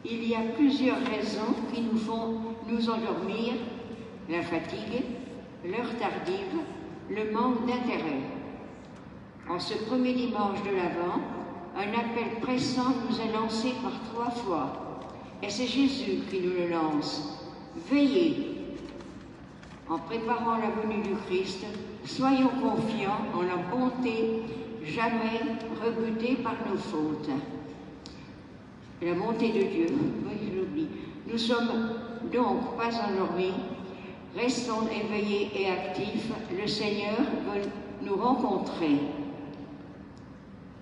Il y a plusieurs raisons qui nous font nous endormir: la fatigue, l'heure tardive, le manque d'intérêt. En ce premier dimanche de l'Avent, un appel pressant nous est lancé par 3 fois. Et c'est Jésus qui nous le lance. Veillez. En préparant la venue du Christ, soyons confiants en la bonté, jamais rebutés par nos fautes. La bonté de Dieu, oui, je l'oublie. Nous sommes donc pas endormis, restons éveillés et actifs. Le Seigneur veut nous rencontrer.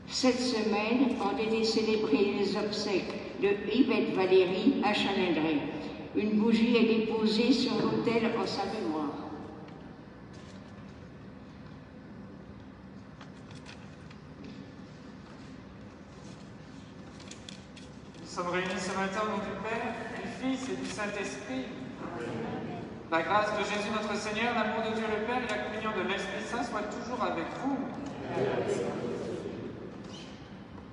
Cette semaine, ont été célébrées les obsèques de Yvette Valérie à Chalindrey. Une bougie est déposée sur l'autel en sa mémoire. Nous sommes réunis ce matin au nom du Père, du Fils et du Saint-Esprit. La grâce de Jésus notre Seigneur, l'amour de Dieu le Père et la communion de l'Esprit Saint soient toujours avec vous.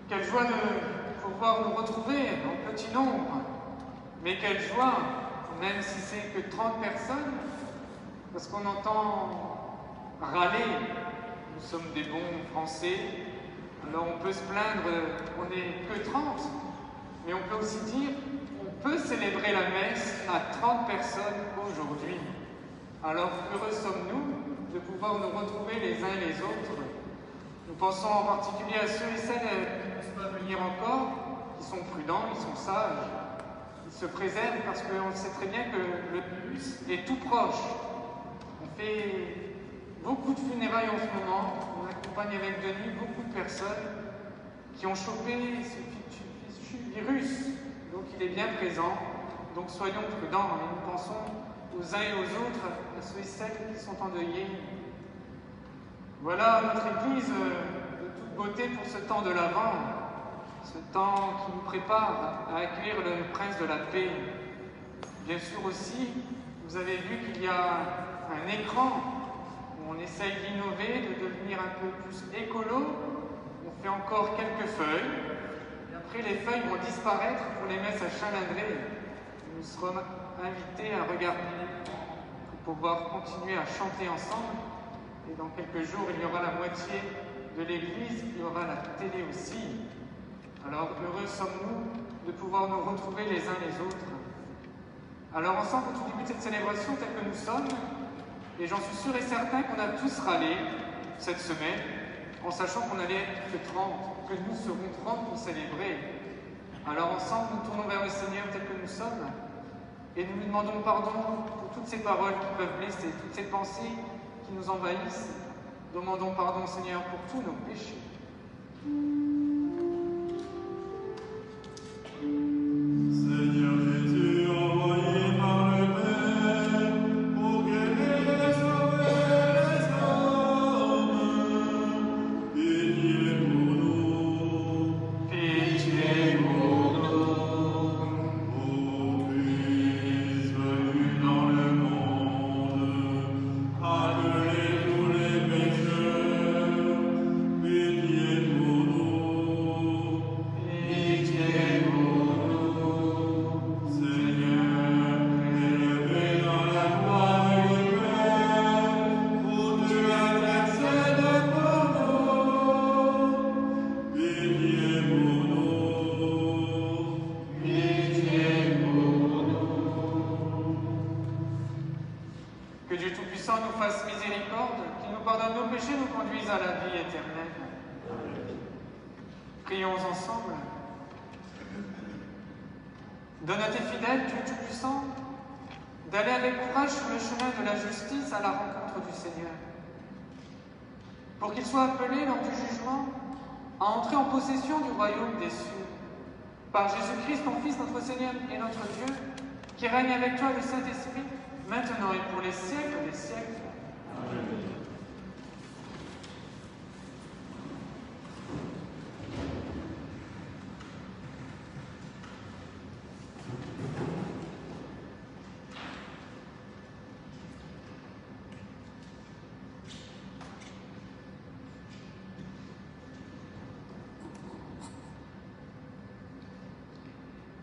Quelle joie de pouvoir nous retrouver en petit nombre. Mais quelle joie, même si c'est que 30 personnes, parce qu'on entend râler. Nous sommes des bons Français, alors on peut se plaindre, on n'est que 30, mais on peut aussi dire, on peut célébrer la messe à 30 personnes aujourd'hui. Alors heureux sommes-nous de pouvoir nous retrouver les uns et les autres. Nous pensons en particulier à ceux et celles qui peuvent venir encore, qui sont prudents, ils sont sages, ils se préservent parce qu'on sait très bien que le virus est tout proche. On fait beaucoup de funérailles en ce moment, on accompagne avec Denis beaucoup de personnes qui ont chopé ce fichu virus, donc il est bien présent, donc soyons prudents et nous pensons aux uns et aux autres, à ceux et celles qui sont endeuillés. Voilà notre Église de toute beauté pour ce temps de l'Avent, ce temps qui nous prépare à accueillir le Prince de la Paix. Bien sûr aussi, vous avez vu qu'il y a un écran où on essaye d'innover, de devenir un peu plus écolo. On fait encore quelques feuilles, et après les feuilles vont disparaître pour les messes à Chalindrey. Nous serons invités à regarder pour pouvoir continuer à chanter ensemble. Et dans quelques jours, il y aura la moitié de l'Église, il y aura la télé aussi. Alors heureux sommes-nous de pouvoir nous retrouver les uns les autres. Alors ensemble, au tout début de cette célébration, telle que nous sommes, et j'en suis sûr et certain qu'on a tous râlé cette semaine, en sachant qu'on allait être que 30, que nous serons 30 pour célébrer. Alors ensemble, nous tournons vers le Seigneur tel que nous sommes, et nous lui demandons pardon pour toutes ces paroles qui peuvent blesser, toutes ces pensées qui nous envahissent. Demandons pardon au Seigneur pour tous nos péchés. Seigneur Jésus, envoyé par le Père, pour guérir et sauver les hommes, pitié pour nous. Pitié pour nous. Ô Christ venu dans le monde, appelez tous les pécheurs, pitié pour nous. Pitié pour nous. Seigneur, élevé dans la gloire du Père, pour tu intercèdes pour nous. Pitié pour nous. Pitié pour nous. Que Dieu Tout-Puissant nous fasse miséricorde, qu'il nous pardonne nos péchés, nous conduise à la vie éternelle. Prions ensemble. Donne à tes fidèles, Dieu Tout-Puissant, d'aller avec courage sur le chemin de la justice à la rencontre du Seigneur, pour qu'ils soient appelés lors du jugement à entrer en possession du royaume des cieux. Par Jésus-Christ, ton Fils, notre Seigneur et notre Dieu, qui règne avec toi le Saint-Esprit, maintenant et pour les siècles des siècles.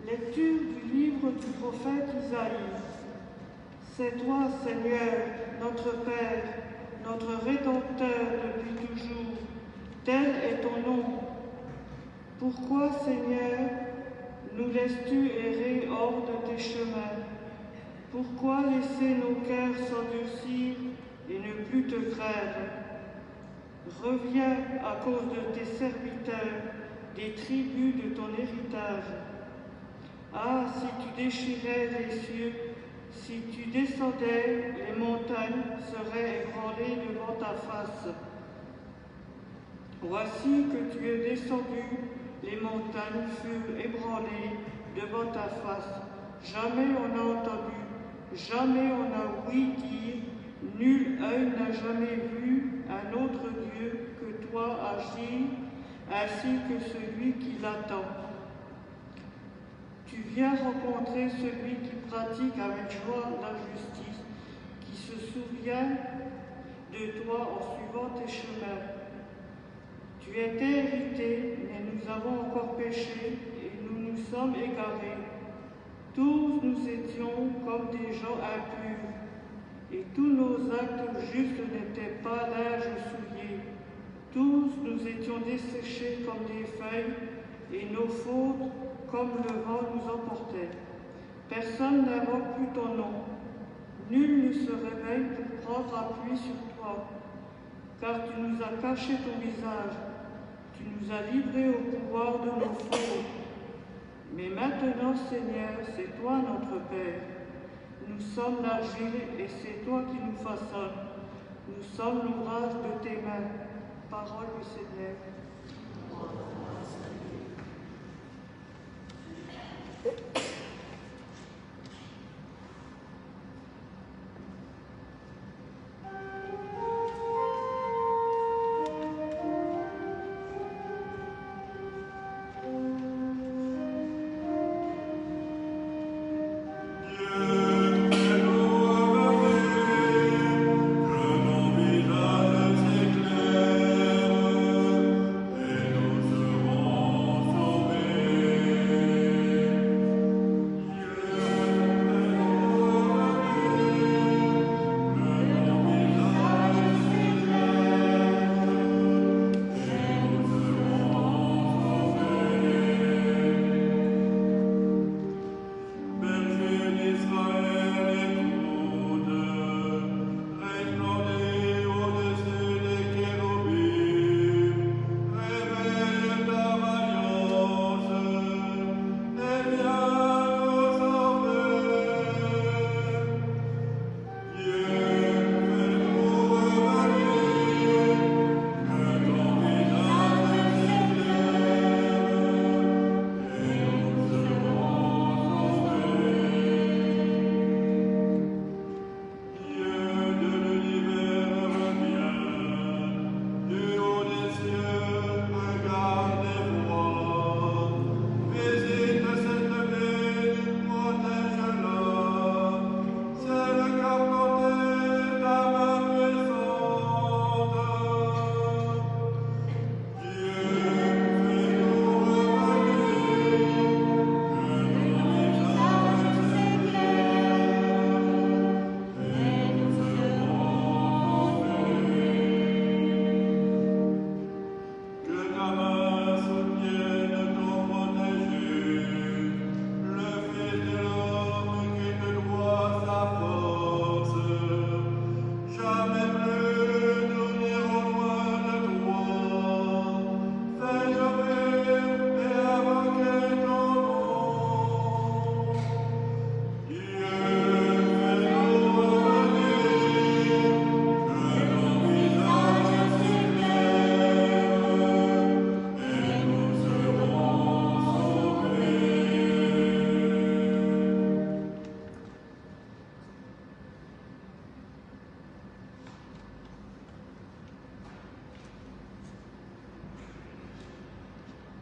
Lecture du livre du prophète Isaïe. C'est toi, Seigneur, notre Père, notre Rédempteur depuis toujours. Tel est ton nom. Pourquoi, Seigneur, nous laisses-tu errer hors de tes chemins? Pourquoi laisser nos cœurs s'endurcir et ne plus te craindre? Reviens à cause de tes serviteurs, des tribus de ton héritage. Ah, si tu déchirais les cieux, si tu descendais, les montagnes seraient ébranlées devant ta face. Voici que tu es descendu, les montagnes furent ébranlées devant ta face. Jamais on n'a entendu, jamais on n'a ouï dire, nul œil n'a jamais vu un autre Dieu que toi agir, ainsi que celui qui l'attend. Tu viens rencontrer celui qui pratique avec joie la justice, qui se souvient de toi en suivant tes chemins. Tu étais hérité, mais nous avons encore péché et nous nous sommes égarés. Tous nous étions comme des gens impurs, et tous nos actes justes n'étaient pas linge souillé. Tous nous étions desséchés comme des feuilles, et nos fautes comme le vent nous emportait. Personne n'invoque plus ton nom. Nul ne se réveille pour prendre appui sur toi, car tu nous as caché ton visage. Tu nous as livrés au pouvoir de nos fautes. Mais maintenant, Seigneur, c'est toi notre Père. Nous sommes l'argile et c'est toi qui nous façonnes. Nous sommes l'ouvrage de tes mains. Parole du Seigneur.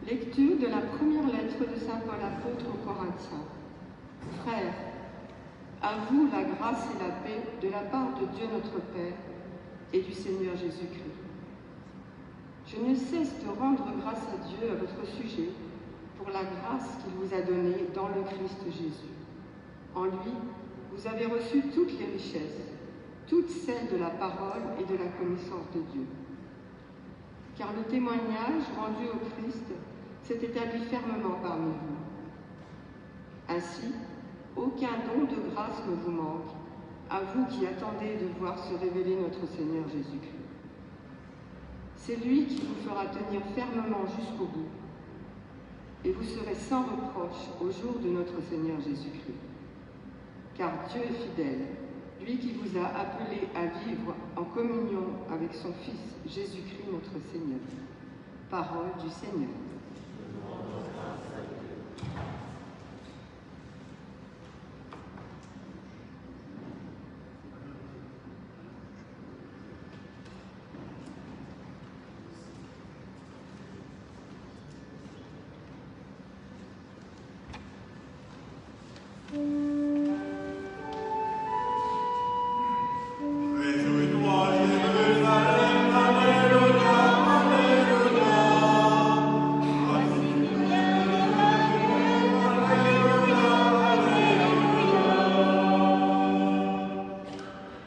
Lecture de la première lettre de saint Paul apôtre aux Corinthiens. Frères, à vous la grâce et la paix de la part de Dieu notre Père et du Seigneur Jésus-Christ. Je ne cesse de rendre grâce à Dieu à votre sujet pour la grâce qu'il vous a donnée dans le Christ Jésus. En lui, vous avez reçu toutes les richesses, toutes celles de la parole et de la connaissance de Dieu. Car le témoignage rendu au Christ s'est établi fermement parmi vous. Ainsi, Aucun don de grâce ne vous manque, à vous qui attendez de voir se révéler notre Seigneur Jésus-Christ. C'est lui qui vous fera tenir fermement jusqu'au bout, et vous serez sans reproche au jour de notre Seigneur Jésus-Christ. Car Dieu est fidèle, lui qui vous a appelé à vivre en communion avec son Fils Jésus-Christ notre Seigneur. Parole du Seigneur.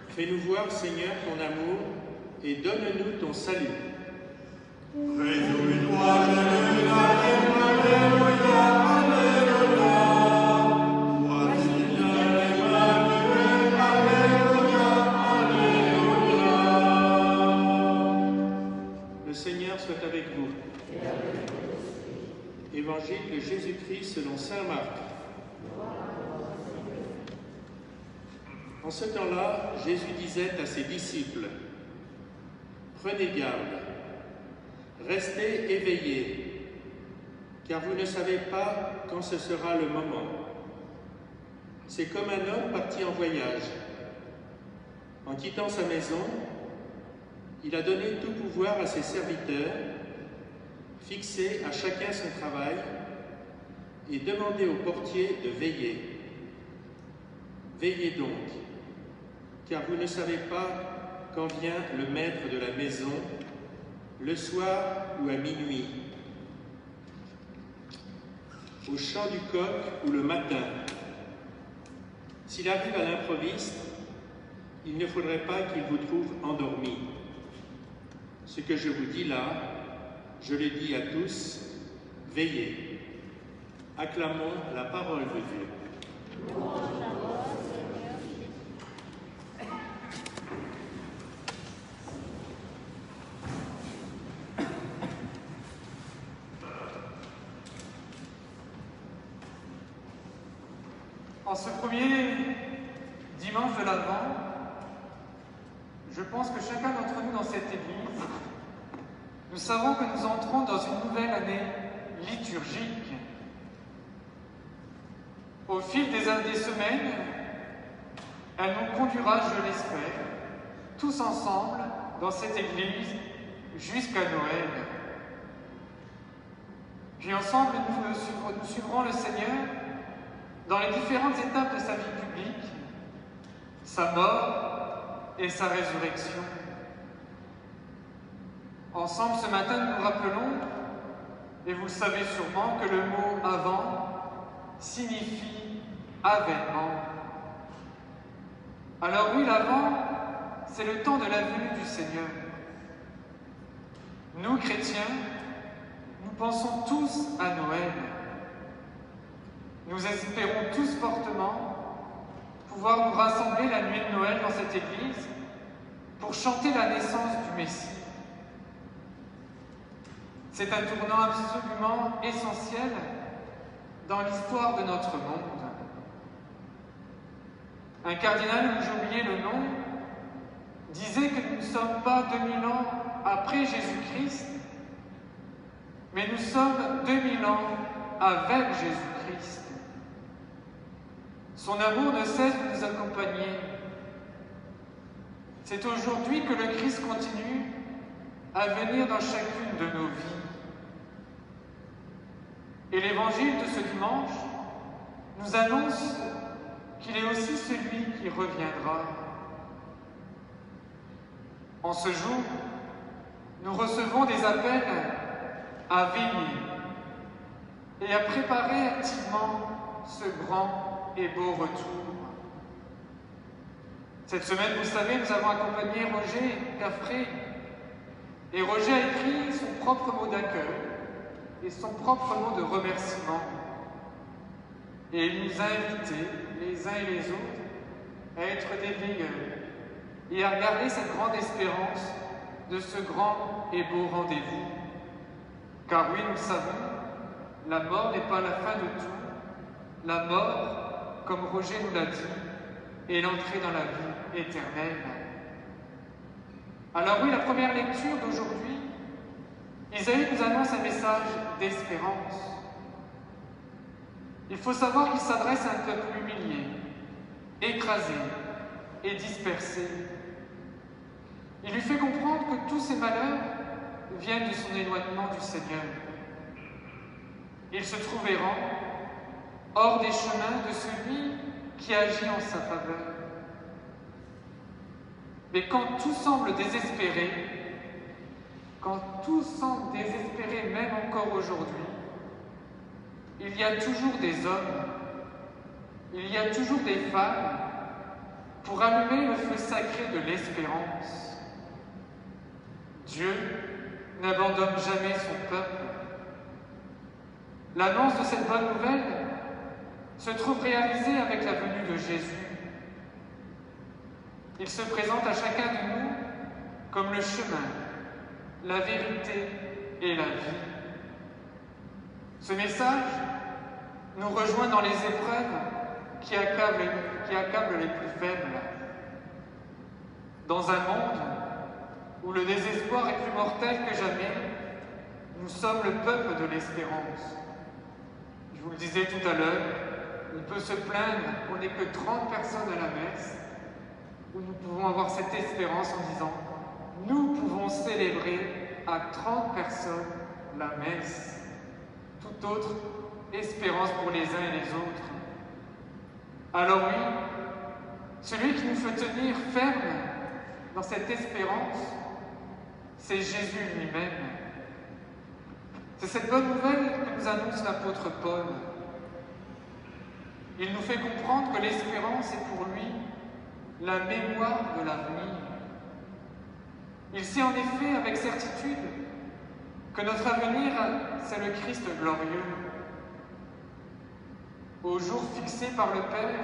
Fais-nous voir, Seigneur, ton amour et donne-nous ton salut. Réjouis-toi, Jérusalem, alléluia, alléluia. Voici l'Emmanuel, alléluia, alléluia. Le Seigneur soit avec vous. Évangile de Jésus-Christ selon saint Marc. En ce temps-là, Jésus disait à ses disciples, « Prenez garde, restez éveillés, car vous ne savez pas quand ce sera le moment. C'est comme un homme parti en voyage. En quittant sa maison, il a donné tout pouvoir à ses serviteurs, fixé à chacun son travail et demandé au portier de veiller. Veillez donc, car vous ne savez pas quand vient le maître de la maison, le soir ou à minuit, au chant du coq ou le matin. S'il arrive à l'improviste, il ne faudrait pas qu'il vous trouve endormi. Ce que je vous dis là, je le dis à tous, veillez. Acclamons la parole de Dieu. En ce premier dimanche de l'Avent, je pense que chacun d'entre nous dans cette église, nous savons que nous entrons dans une nouvelle année liturgique. Au fil des semaines, elle nous conduira, je l'espère, tous ensemble dans cette église jusqu'à Noël. Puis ensemble, nous suivrons le Seigneur dans les différentes étapes de sa vie publique, sa mort et sa résurrection. Ensemble, ce matin, nous nous rappelons, et vous le savez sûrement, que le mot « avant » signifie « avènement ». Alors oui, l'avant, c'est le temps de la venue du Seigneur. Nous, chrétiens, nous pensons tous à Noël. Nous espérons tous fortement pouvoir nous rassembler la nuit de Noël dans cette église pour chanter la naissance du Messie. C'est un tournant absolument essentiel dans l'histoire de notre monde. Un cardinal, dont j'ai oublié le nom, disait que nous ne sommes pas 2000 ans après Jésus-Christ, mais nous sommes 2000 ans avec Jésus-Christ. Son amour ne cesse de nous accompagner. C'est aujourd'hui que le Christ continue à venir dans chacune de nos vies. Et l'évangile de ce dimanche nous annonce qu'il est aussi celui qui reviendra. En ce jour, nous recevons des appels à veiller et à préparer activement ce grand et beau retour. Cette semaine, vous savez, nous avons accompagné Roger Gaffré. Et Roger a écrit son propre mot d'accueil et son propre mot de remerciement. Et il nous a invités, les uns et les autres, à être des veilleurs et à garder cette grande espérance de ce grand et beau rendez-vous. Car oui, nous savons, la mort n'est pas la fin de tout. La mort, comme Roger nous l'a dit, est l'entrée dans la vie éternelle. Alors oui, la première lecture d'aujourd'hui, Isaïe nous annonce un message d'espérance. Il faut savoir qu'il s'adresse à un peuple humilié, écrasé et dispersé. Il lui fait comprendre que tous ses malheurs viennent de son éloignement du Seigneur. Il se trouve errant, hors des chemins de celui qui agit en sa faveur. Mais quand tout semble désespéré, même encore aujourd'hui, il y a toujours des hommes, il y a toujours des femmes pour allumer le feu sacré de l'espérance. Dieu n'abandonne jamais son peuple. L'annonce de cette bonne nouvelle se trouve réalisée avec la venue de Jésus. Il se présente à chacun de nous comme le chemin, la vérité et la vie. Ce message nous rejoint dans les épreuves qui accablent les plus faibles. Dans un monde où le désespoir est plus mortel que jamais, nous sommes le peuple de l'espérance. Je vous le disais tout à l'heure, on peut se plaindre qu'on n'est que 30 personnes à la messe, où nous pouvons avoir cette espérance en disant « Nous pouvons célébrer à 30 personnes la messe ». Toute autre espérance pour les uns et les autres. Alors oui, celui qui nous fait tenir ferme dans cette espérance, c'est Jésus lui-même. C'est cette bonne nouvelle que nous annonce l'apôtre Paul. Il nous fait comprendre que l'espérance est pour lui la mémoire de l'avenir. Il sait en effet avec certitude que notre avenir, c'est le Christ glorieux. Au jour fixé par le Père,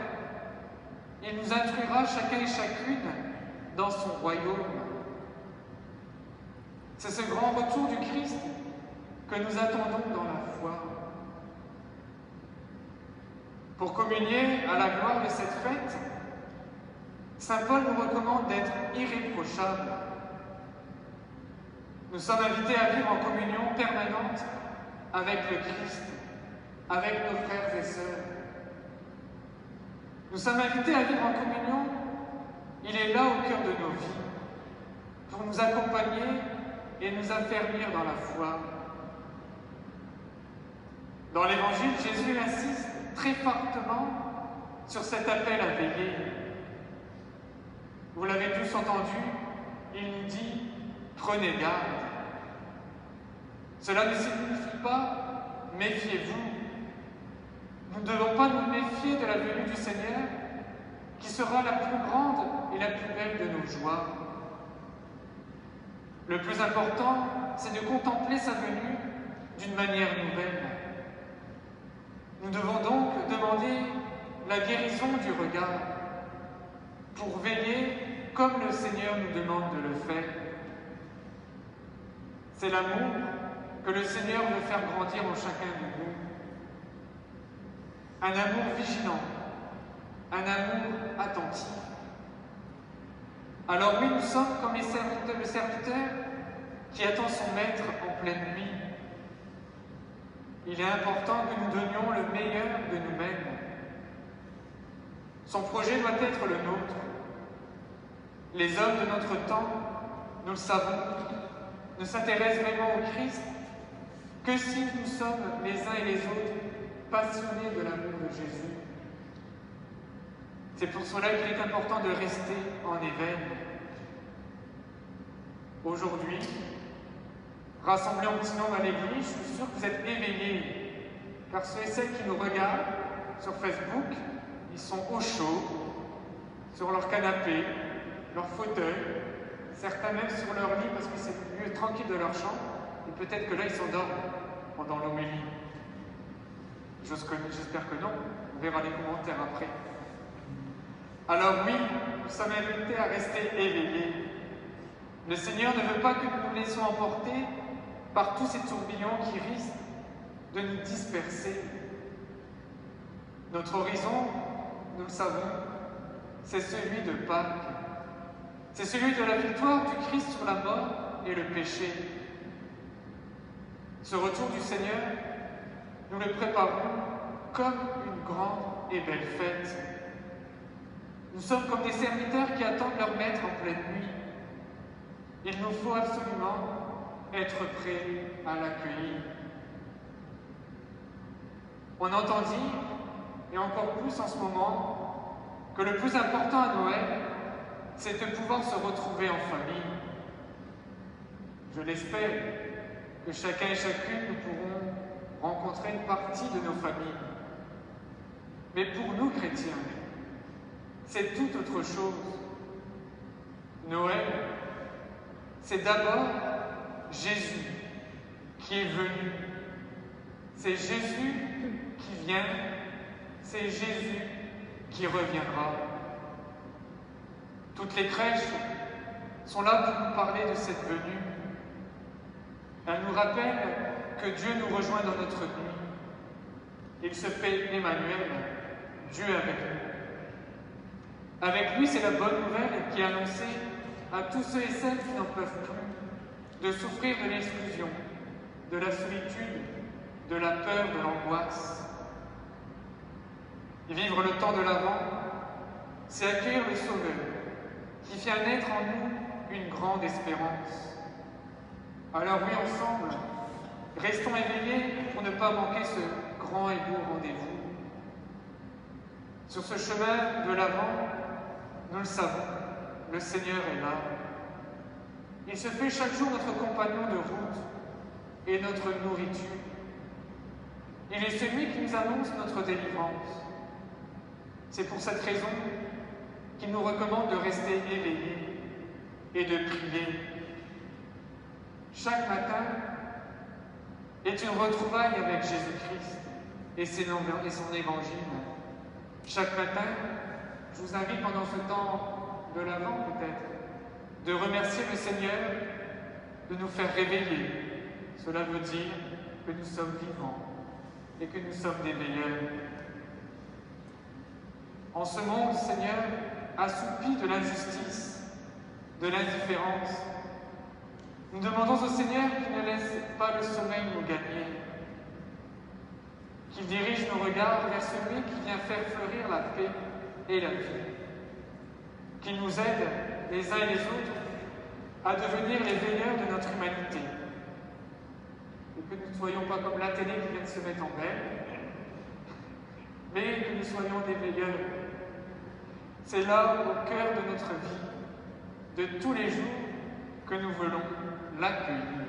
il nous instruira chacun et chacune dans son royaume. C'est ce grand retour du Christ que nous attendons dans la foi. Pour communier à la gloire de cette fête, saint Paul nous recommande d'être irréprochables. Nous sommes invités à vivre en communion permanente avec le Christ, avec nos frères et sœurs. Nous sommes invités à vivre en communion. Il est là au cœur de nos vies, pour nous accompagner et nous affermir dans la foi. Dans l'Évangile, Jésus insiste très fortement sur cet appel à veiller. Vous l'avez tous entendu, il nous dit « Prenez garde ». Cela ne signifie pas « Méfiez-vous ». Nous ne devons pas nous méfier de la venue du Seigneur, qui sera la plus grande et la plus belle de nos joies. Le plus important, c'est de contempler sa venue d'une manière nouvelle. Nous devons donc demander la guérison du regard pour veiller comme le Seigneur nous demande de le faire. C'est l'amour que le Seigneur veut faire grandir en chacun de nous. Un amour vigilant, un amour attentif. Alors oui, nous sommes comme le serviteur qui attend son maître en pleine nuit. Il est important que nous donnions le meilleur de nous-mêmes. Son projet doit être le nôtre. Les hommes de notre temps, nous le savons, ne s'intéressent vraiment au Christ que si nous sommes les uns et les autres passionnés de l'amour de Jésus. C'est pour cela qu'il est important de rester en éveil. Aujourd'hui, rassemblés en petit nombre à l'église, je suis sûr que vous êtes éveillés, car ceux et celles qui nous regardent sur Facebook, ils sont au chaud, sur leur canapé, leur fauteuil, certains même sur leur lit parce que c'est le lieu tranquille de leur chambre, et peut-être que là ils s'endorment pendant l'homélie. J'espère que non, on verra les commentaires après. Alors oui, nous sommes invités à rester éveillés. Le Seigneur ne veut pas que nous nous laissions emporter par tous ces tourbillons qui risquent de nous disperser. Notre horizon, nous le savons, c'est celui de Pâques. C'est celui de la victoire du Christ sur la mort et le péché. Ce retour du Seigneur, nous le préparons comme une grande et belle fête. Nous sommes comme des serviteurs qui attendent leur maître en pleine nuit. Il nous faut absolument être prêts à l'accueillir. On entend dire, et encore plus en ce moment, que le plus important à Noël, c'est de pouvoir se retrouver en famille. Je l'espère que chacun et chacune nous pourrons rencontrer une partie de nos familles. Mais pour nous, chrétiens, c'est tout autre chose. Noël, c'est d'abord Jésus qui est venu. C'est Jésus qui vient. C'est Jésus qui reviendra. Toutes les crèches sont là pour nous parler de cette venue. Elles nous rappellent que Dieu nous rejoint dans notre nuit. Il se fait Emmanuel, Dieu avec nous. Avec lui, c'est la bonne nouvelle qui est annoncée à tous ceux et celles qui n'en peuvent plus de souffrir de l'exclusion, de la solitude, de la peur, de l'angoisse. Et vivre le temps de l'Avent, c'est accueillir le Sauveur, qui vient naître en nous une grande espérance. Alors oui, ensemble, restons éveillés pour ne pas manquer ce grand et beau rendez-vous. Sur ce chemin de l'Avent, nous le savons, le Seigneur est là. Il se fait chaque jour notre compagnon de route et notre nourriture. Il est celui qui nous annonce notre délivrance. C'est pour cette raison qu'il nous recommande de rester éveillés et de prier. Chaque matin est une retrouvaille avec Jésus-Christ et son évangile. Chaque matin, je vous invite pendant ce temps de l'Avent peut-être, de remercier le Seigneur de nous faire réveiller. Cela veut dire que nous sommes vivants et que nous sommes des meilleurs. En ce monde, Seigneur, assoupi de l'injustice, de l'indifférence, nous demandons au Seigneur qu'il ne laisse pas le sommeil nous gagner, qu'il dirige nos regards vers celui qui vient faire fleurir la paix et la vie, qu'il nous aide, les uns et les autres, à devenir les veilleurs de notre humanité, et que nous ne soyons pas comme la télé qui vient de se mettre en belle, mais que nous soyons des veilleurs. C'est là, au cœur de notre vie, de tous les jours, que nous voulons l'accueillir.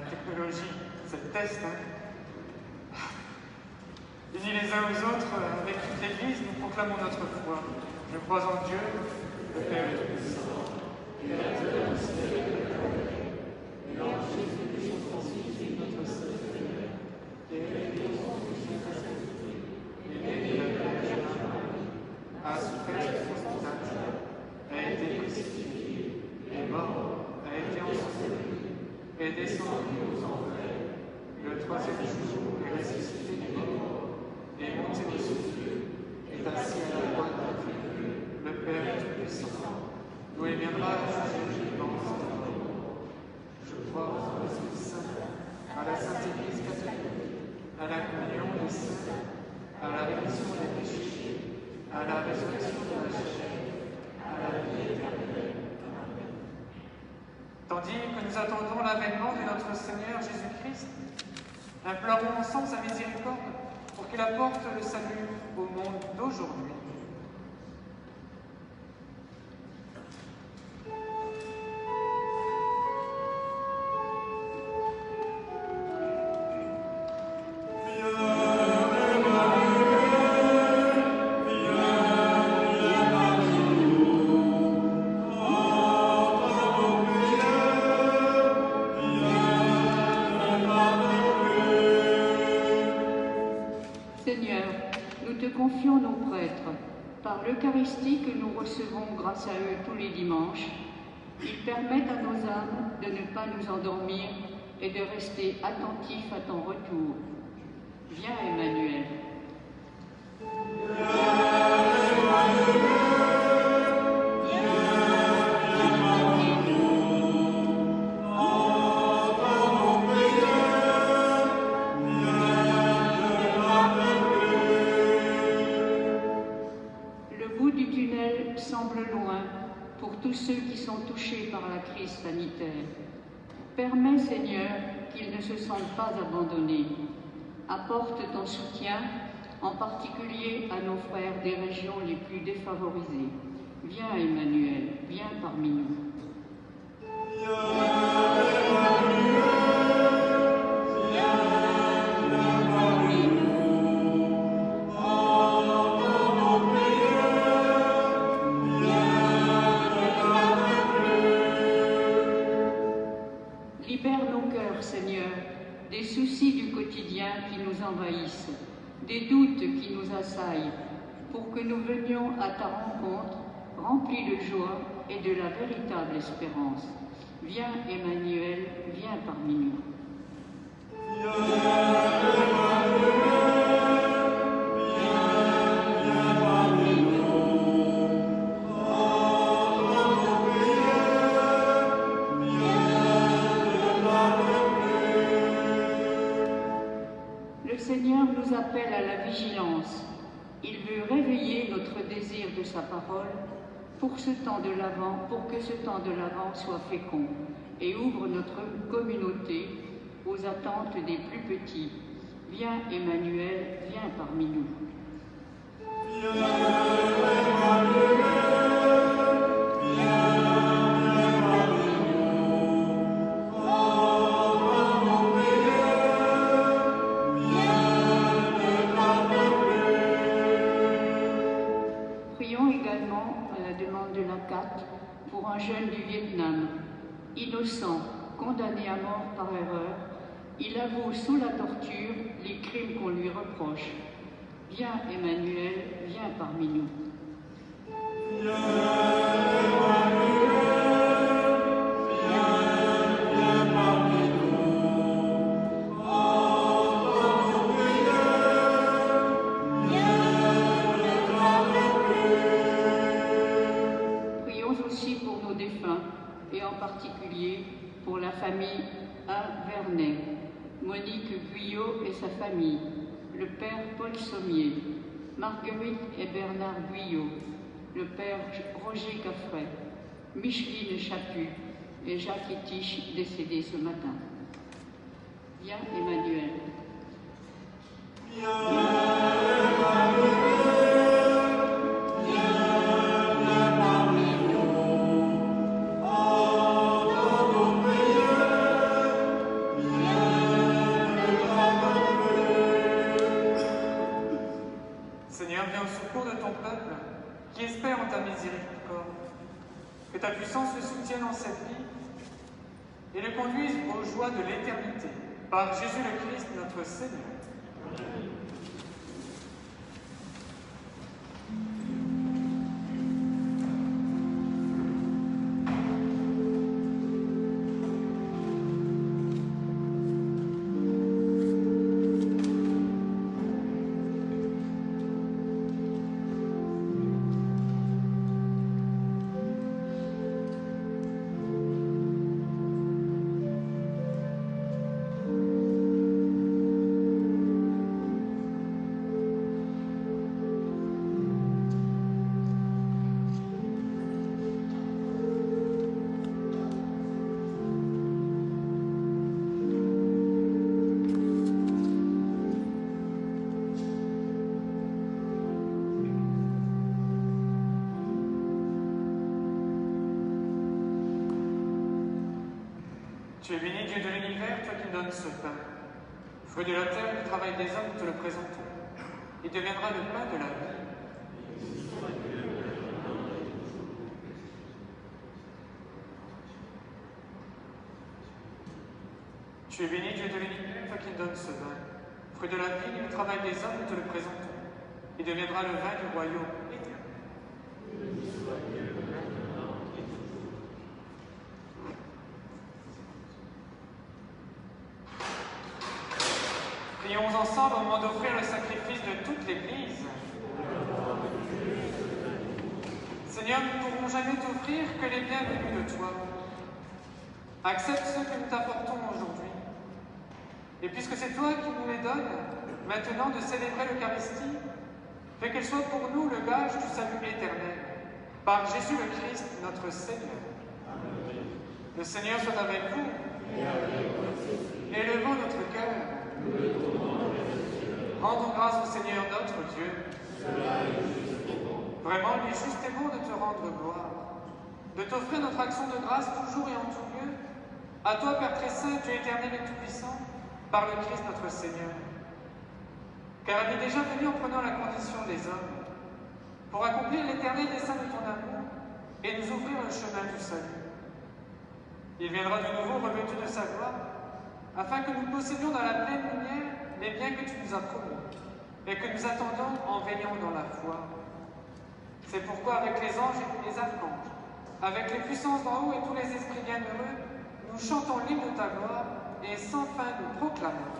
technologie, c'est le test. Unis les uns aux autres, avec toute l'Église, nous proclamons notre foi. Je crois en Dieu, le Père Tout-Puissant, Créateur du ciel et de la terre, et en Jésus-Christ, son Fils, notre Seigneur, qui est né du Saint-Esprit, et né de la Vierge Marie, a souffert sous Ponce Pilate, a été crucifié, est mort, a été enseveli, est descendu aux enfers, le troisième jour est ressuscité des morts, est monté aux cieux, est assis à la droite de Dieu, le Père Tout-Puissant, d'où il viendra juger les vivants et les morts. Je crois au Esprit Saint, à la Sainte Église catholique, à la communion des saints, à la rémission des péchés, à la résurrection de la chair, à la vie éternelle. Amen. Tandis que nous attendons l'avènement de notre Seigneur Jésus-Christ, implorons ensemble sa miséricorde pour qu'il apporte le salut au monde d'aujourd'hui. Confions nos prêtres. Par l'Eucharistie que nous recevons grâce à eux tous les dimanches, ils permettent à nos âmes de ne pas nous endormir et de rester attentifs à ton retour. Viens, Emmanuel. Tous ceux qui sont touchés par la crise sanitaire. Permets, Seigneur, qu'ils ne se sentent pas abandonnés. Apporte ton soutien, en particulier à nos frères des régions les plus défavorisées. Viens, Emmanuel, viens parmi nous. Des soucis du quotidien qui nous envahissent, des doutes qui nous assaillent, pour que nous venions à ta rencontre, remplis de joie et de la véritable espérance. Viens, Emmanuel, viens parmi nous. Nous appelle à la vigilance. Il veut réveiller notre désir de sa parole pour que ce temps de l'Avent soit fécond et ouvre notre communauté aux attentes des plus petits. Viens, Emmanuel, viens parmi nous. Pour un jeune du Vietnam, innocent, condamné à mort par erreur, il avoue sous la torture les crimes qu'on lui reproche. Viens, Emmanuel, viens parmi nous. Et en particulier pour la famille A. Vernet, Monique Guyot et sa famille, le père Paul Sommier, Marguerite et Bernard Guyot, le père Roger Caffret, Micheline Chaput et Jacques Etiche, décédés ce matin. Viens, Emmanuel. Yeah. espère en ta miséricorde. Que ta puissance le soutienne en cette vie et le conduise aux joies de l'éternité. Par Jésus le Christ, notre Seigneur. Tu es béni, Dieu de l'univers, toi qui donnes ce pain. Fruit de la terre, du travail des hommes, nous te le présentons. Il deviendra le pain de la vie. Tu es béni, Dieu de l'univers, toi qui donnes ce vin. Fruit de la vie, du travail des hommes, nous te le présentons. Il deviendra le vin du royaume éternel. Prions ensemble au moment d'offrir le sacrifice de toute l'Église. Seigneur, nous ne pourrons jamais t'offrir que les biens venus de toi. Accepte ceux que nous t'apportons aujourd'hui. Et puisque c'est toi qui nous les donnes, maintenant de célébrer l'Eucharistie, fais qu'elle soit pour nous le gage du salut éternel. Par Jésus le Christ, notre Seigneur. Amen. Le Seigneur soit avec vous. Élevons notre cœur. Rendons grâce au Seigneur notre Dieu. Vraiment, il est juste et bon de te rendre gloire, de t'offrir notre action de grâce toujours et en tout lieu. À toi, Père très saint, Dieu éternel et tout-puissant, par le Christ notre Seigneur. Car il est déjà venu en prenant la condition des hommes, pour accomplir l'éternel dessein de ton amour et nous ouvrir le chemin du salut. Il viendra de nouveau revêtu de sa gloire, afin que nous possédions dans la pleine lumière les biens que tu nous as promis, et que nous attendons en veillant dans la foi. C'est pourquoi avec les anges et les archanges, avec les puissances d'en haut et tous les esprits bienheureux, nous chantons l'hymne de ta gloire, et sans fin nous proclamons.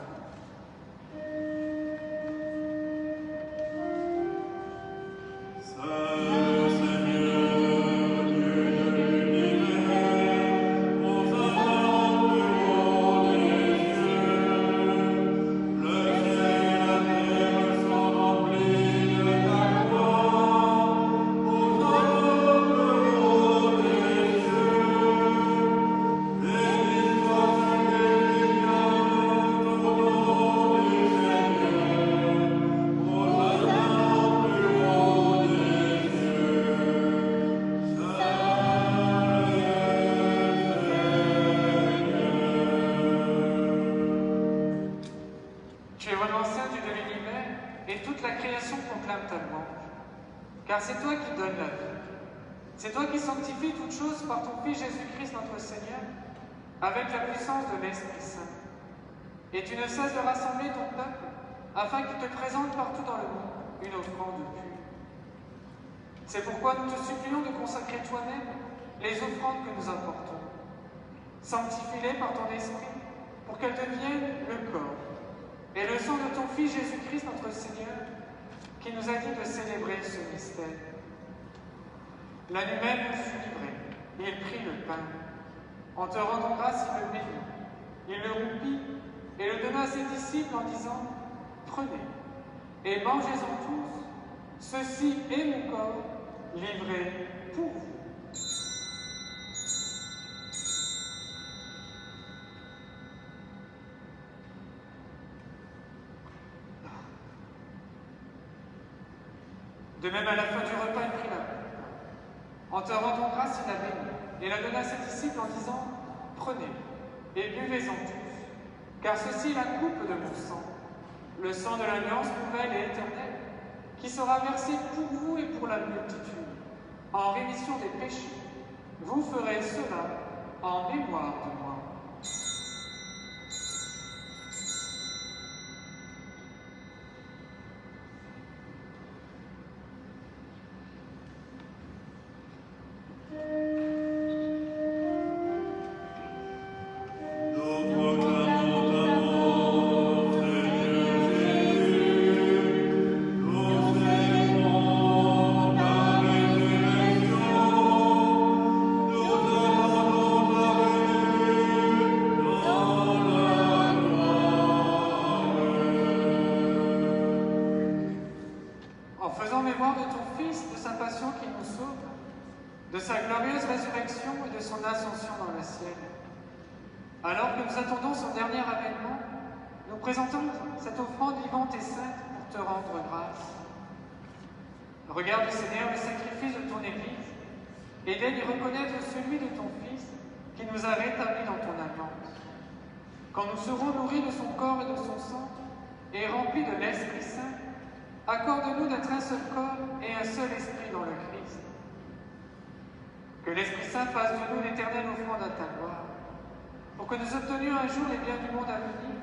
Car c'est toi qui donnes la vie. C'est toi qui sanctifies toutes choses par ton Fils Jésus-Christ notre Seigneur, avec la puissance de l'Esprit Saint. Et tu ne cesses de rassembler ton peuple, afin qu'il te présente partout dans le monde une offrande pure. C'est pourquoi nous te supplions de consacrer toi-même les offrandes que nous apportons. Sanctifie-les par ton Esprit, pour qu'elles deviennent le corps et le sang de ton Fils Jésus-Christ notre Seigneur, qui nous a dit de célébrer ce mystère. La nuit même fut livrée, et il prit le pain. En te rendant grâce, il le bénit. Il le rompit et le donna à ses disciples en disant « Prenez et mangez-en tous, ceci est mon corps livré pour vous. » De même, à la fin du repas, il prit la coupe. En te rendant grâce, il la bénit et la donna à ses disciples en disant « Prenez et buvez-en tous, car ceci est la coupe de mon sang, le sang de l'alliance nouvelle et éternelle, qui sera versé pour vous et pour la multitude en rémission des péchés. Vous ferez cela en mémoire de moi. En faisant mémoire de ton Fils, de sa passion qui nous sauve, de sa glorieuse résurrection et de son ascension dans le ciel. Alors que nous attendons son dernier avènement, nous présentons cette offrande vivante et sainte pour te rendre grâce. Regarde, Seigneur, le sacrifice de ton Église et daigne y reconnaître celui de ton Fils qui nous a rétablis dans ton alliance. Quand nous serons nourris de son corps et de son sang et remplis de l'Esprit Saint, accorde-nous d'être un seul corps et un seul esprit dans le Christ. Que l'Esprit Saint fasse de nous l'éternelle offrande à ta gloire, pour que nous obtenions un jour les biens du monde à venir,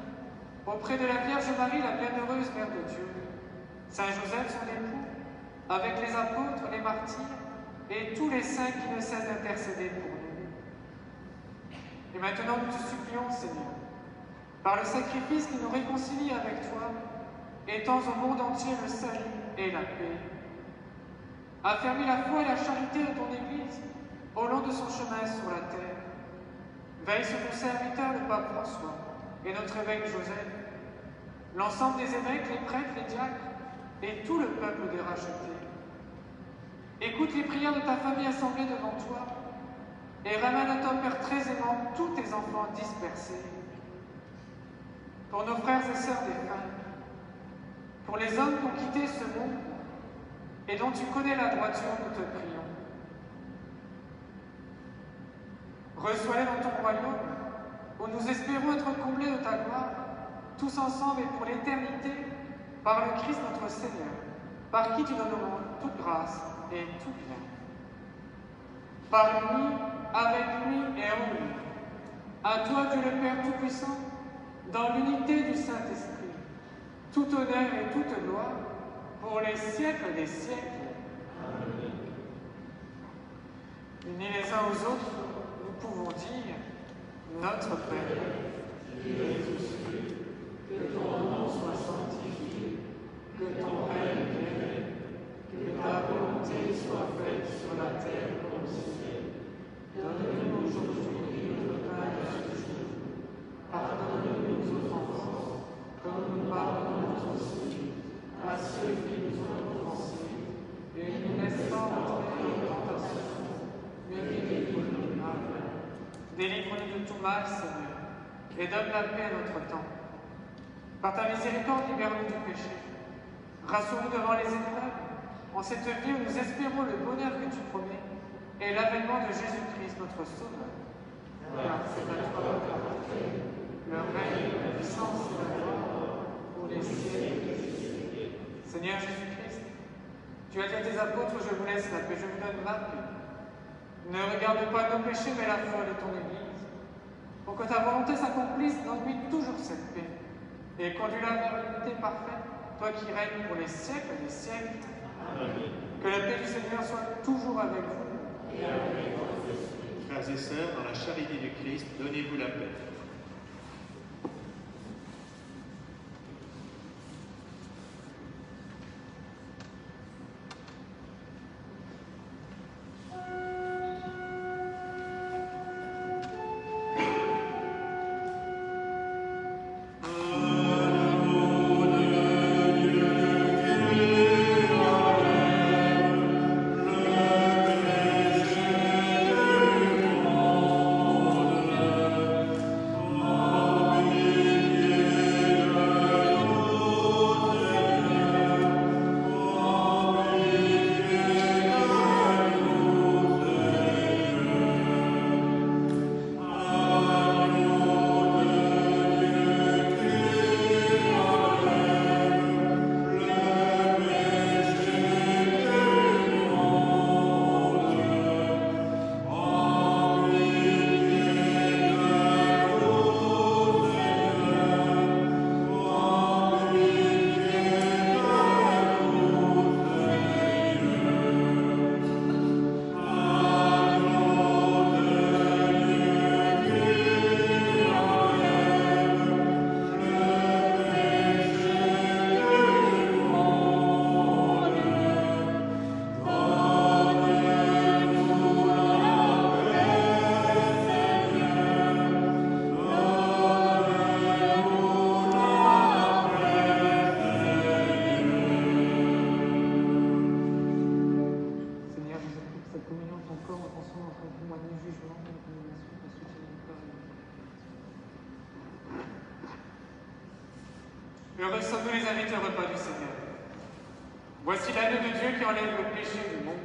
auprès de la Vierge Marie, la bienheureuse Mère de Dieu, Saint Joseph, son époux, avec les apôtres, les martyrs et tous les saints qui ne cessent d'intercéder pour nous. Et maintenant, nous te supplions, Seigneur, par le sacrifice qui nous réconcilie avec toi, étends au monde entier le salut et la paix. Affermis la foi et la charité de ton Église au long de son chemin sur la terre. Veille sur ton serviteur, le pape François, et notre évêque Joseph, l'ensemble des évêques, les prêtres, les diacres, et tout le peuple des rachetés. Écoute les prières de ta famille assemblée devant toi, et ramène à ton Père très aimant tous tes enfants dispersés. Pour nos frères et sœurs défunts, pour les hommes qui ont quitté ce monde et dont tu connais la droiture, nous te prions. Reçois-les dans ton royaume, où nous espérons être comblés de ta gloire, tous ensemble et pour l'éternité, par le Christ notre Seigneur, par qui tu donnes au monde toute grâce et tout bien. Par lui, avec lui et en lui, à toi Dieu le Père Tout-Puissant, dans l'unité du Saint-Esprit, tout honneur et toute gloire, pour les siècles des siècles. Amen. Unis les uns aux autres, nous pouvons dire Notre Père, qui es aux cieux, que ton nom soit sanctifié, que ton règne vienne, que ta volonté soit faite sur la terre comme au ciel. Donne-nous aujourd'hui notre pain de ce jour. Pardonne-nous nos offenses, comme nous pardonnons aussi à ceux qui nous ont offensés, et ne nous laisse pas entrer en tentation, mais délivre-nous du mal. Délivre-nous de tout mal, Seigneur, et donne la paix à notre temps. Par ta miséricorde, libère-nous du péché. Rassure-nous devant les épreuves, en cette vie où nous espérons le bonheur que tu promets, et l'avènement de Jésus-Christ, notre Sauveur. Car c'est à toi qu'appartiennent le règne, la puissance et la gloire, pour les siècles. Seigneur Jésus-Christ, tu as dit à tes apôtres, je vous laisse la paix, je vous donne ma paix. Ne regarde pas nos péchés, mais la foi de ton Église. Pour que ta volonté s'accomplisse, donne-lui toujours cette paix. Et conduis la vers l'unité parfaite, toi qui règnes pour les siècles des siècles. Amen. Que la paix du Seigneur soit toujours avec vous. Et avec votre esprit. Frères et sœurs, dans la charité du Christ, donnez-vous la paix. Heureux sommes-nous les invités au repas du Seigneur. Voici l'agneau de Dieu qui enlève le péché du monde.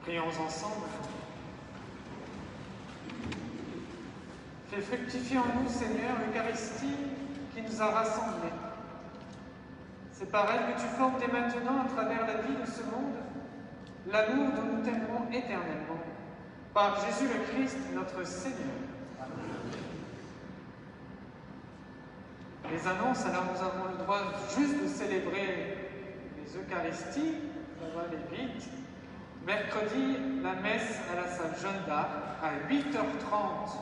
Prions ensemble. Fais fructifier en nous, Seigneur, l'Eucharistie qui nous a rassemblés. C'est par elle que tu formes dès maintenant, à travers la vie de ce monde, l'amour dont nous t'aimerons éternellement. Par Jésus le Christ, notre Seigneur. Les annonces, alors nous avons le droit juste de célébrer les Eucharisties, ça va aller vite. Mercredi, la messe à la salle Jeanne d'Arc à 8h30,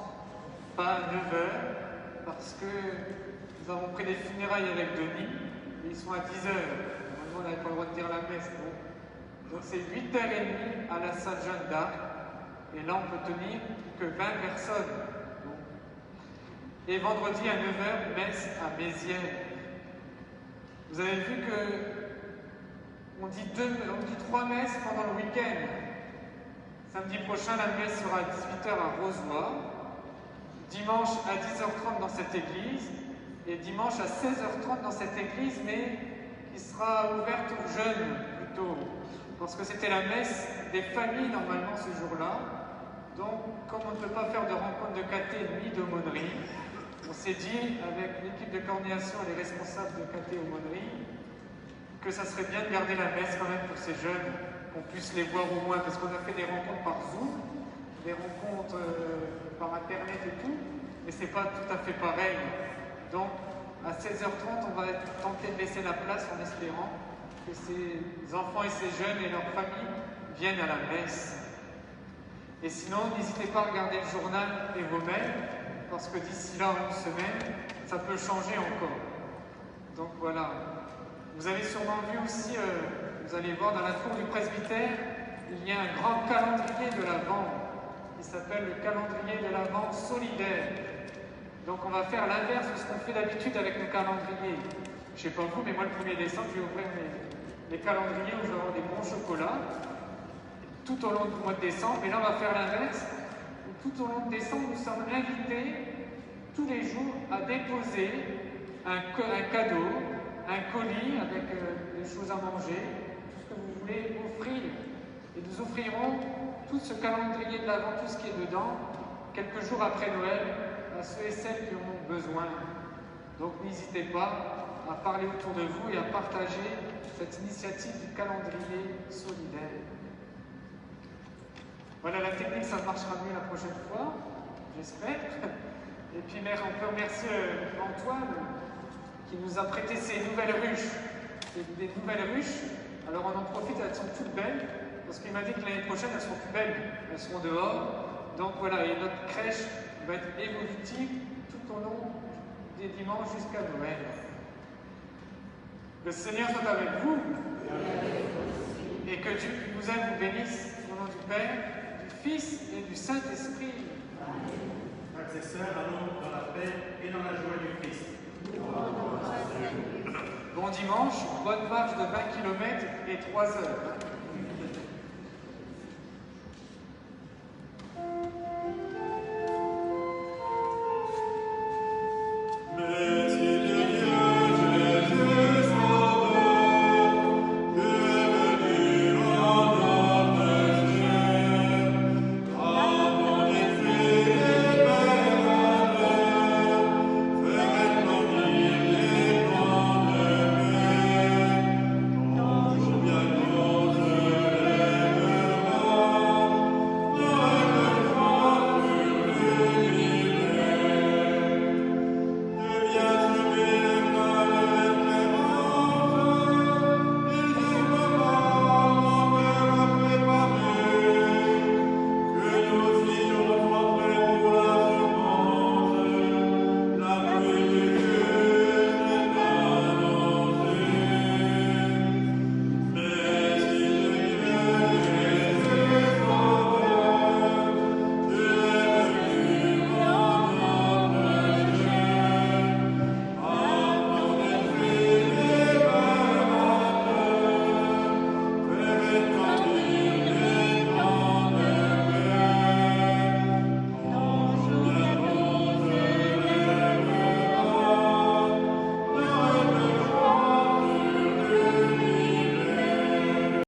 pas à 9h, parce que nous avons pris des funérailles avec Denis, et ils sont à 10h. Normalement, on n'avait pas le droit de dire la messe. Donc c'est 8h30 à la salle Jeanne d'Arc, et là on peut tenir que 20 personnes. Et vendredi à 9h, messe à Mézières. Vous avez vu que on dit 3 messes pendant le week-end. Samedi prochain, la messe sera à 18h à Rozoy. Dimanche à 10h30 dans cette église. Et dimanche à 16h30 dans cette église, mais qui sera ouverte aux jeunes plutôt. Parce que c'était la messe des familles normalement ce jour-là. Donc, comme on ne peut pas faire de rencontre de caté ni d'aumônerie, on s'est dit, avec l'équipe de coordination et les responsables de caté aumônerie, que ça serait bien de garder la messe quand même pour ces jeunes, qu'on puisse les voir au moins, parce qu'on a fait des rencontres par Zoom, des rencontres par Internet et tout, mais c'est pas tout à fait pareil. Donc, à 16h30, on va tenter de laisser la place en espérant que ces enfants et ces jeunes et leurs familles viennent à la messe. Et sinon, n'hésitez pas à regarder le journal et vos mails, parce que d'ici là, une semaine, ça peut changer encore. Donc voilà. Vous avez sûrement vu aussi, vous allez voir dans la cour du presbytère, il y a un grand calendrier de l'Avent qui s'appelle le calendrier de l'Avent solidaire. Donc on va faire l'inverse de ce qu'on fait d'habitude avec nos calendriers. Je sais pas vous, mais moi le 1er décembre, je vais ouvrir mes calendriers où je vais avoir des bons chocolats tout au long du mois de décembre. Et là, on va faire l'inverse. Tout au long de décembre, nous sommes invités tous les jours à déposer un cadeau, un colis avec des choses à manger, tout ce que vous voulez offrir. Et nous offrirons tout ce calendrier de l'Avent, tout ce qui est dedans, quelques jours après Noël, à ceux et celles qui en ont besoin. Donc n'hésitez pas à parler autour de vous et à partager cette initiative du calendrier solidaire. Voilà, la technique, ça marchera mieux la prochaine fois, j'espère. Et puis on peut remercier Antoine qui nous a prêté ces nouvelles ruches. Des nouvelles ruches. Alors on en profite, elles sont toutes belles, parce qu'il m'a dit que l'année prochaine, elles seront plus belles. Elles seront dehors. Donc voilà, et notre crèche va être évolutive tout au long des dimanches jusqu'à Noël. Le Seigneur soit avec vous. Et que Dieu qui vous aime vous bénisse au nom du Père, du Fils et du Saint-Esprit. Frères et sœurs, allons dans la paix et dans la joie du Christ. Bon dimanche, bonne marche de 20 km et 3 heures.